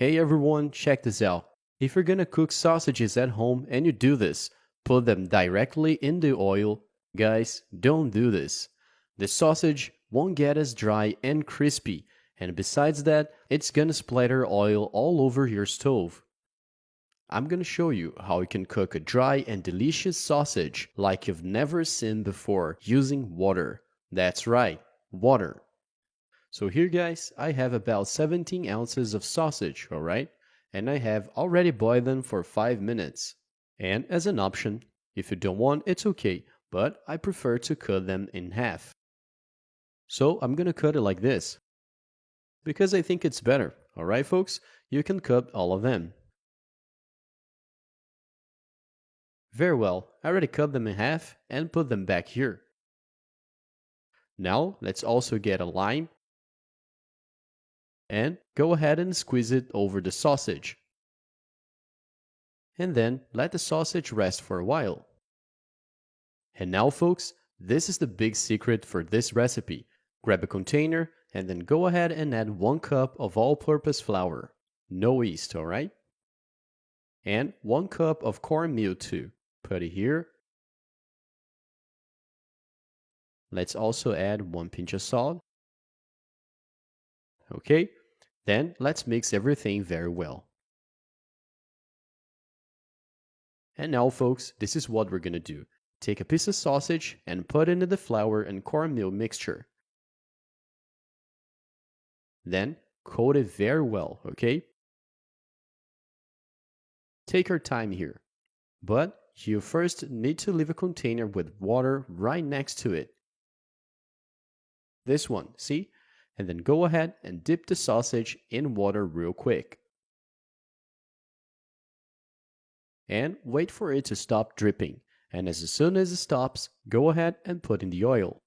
Hey everyone, check this out. If you're gonna cook sausages at home and you do this, put them directly in the oil. Guys, don't do this. The sausage won't get as dry and crispy, and besides that, it's gonna splatter oil all over your stove. I'm gonna show you how you can cook a dry and delicious sausage like you've never seen before using water. That's right, water. So here guys, I have about 17 ounces of sausage, alright? And I have already boiled them for 5 minutes. And as an option, if you don't want, it's okay, but I prefer to cut them in half. So I'm gonna cut it like this, because I think it's better, alright folks? You can cut all of them. Very well, I already cut them in half and put them back here. Now let's also get a lime and go ahead and squeeze it over the sausage. And then let the sausage rest for a while. And now folks, this is the big secret for this recipe. Grab a container and then go ahead and add 1 cup of all-purpose flour. No yeast, alright? And 1 cup of cornmeal too. Put it here. Let's also add 1 pinch of salt. Okay, then let's mix everything very well. And now folks, this is what we're gonna do. Take a piece of sausage and put it into the flour and cornmeal mixture. Then coat it very well, okay? Take your time here. But you first need to leave a container with water right next to it. This one, see? And then go ahead and dip the sausage in water real quick. And wait for it to stop dripping. And as soon as it stops, go ahead and put in the oil.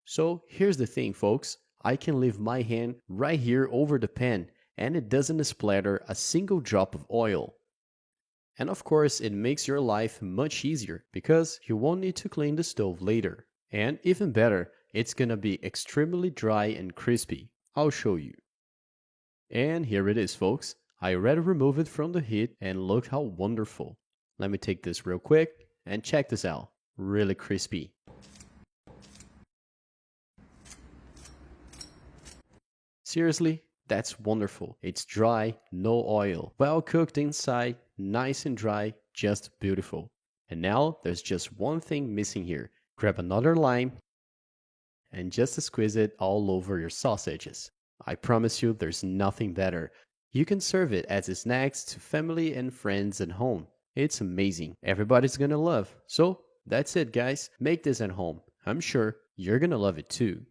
So here's the thing folks, I can leave my hand right here over the pan and it doesn't splatter a single drop of oil. And of course it makes your life much easier because you won't need to clean the stove later. And even better, it's gonna be extremely dry and crispy. I'll show you. And here it is folks. I already removed it from the heat and look how wonderful. Let me take this real quick and check this out. Really crispy. Seriously, that's wonderful. It's dry, no oil, well cooked inside, nice and dry, just beautiful. And now there's just one thing missing here. Grab another lime and just squeeze it all over your sausages. I promise you there's nothing better. You can serve it as snacks to family and friends at home. It's amazing. Everybody's gonna love. So that's it guys. Make this at home. I'm sure you're gonna love it too.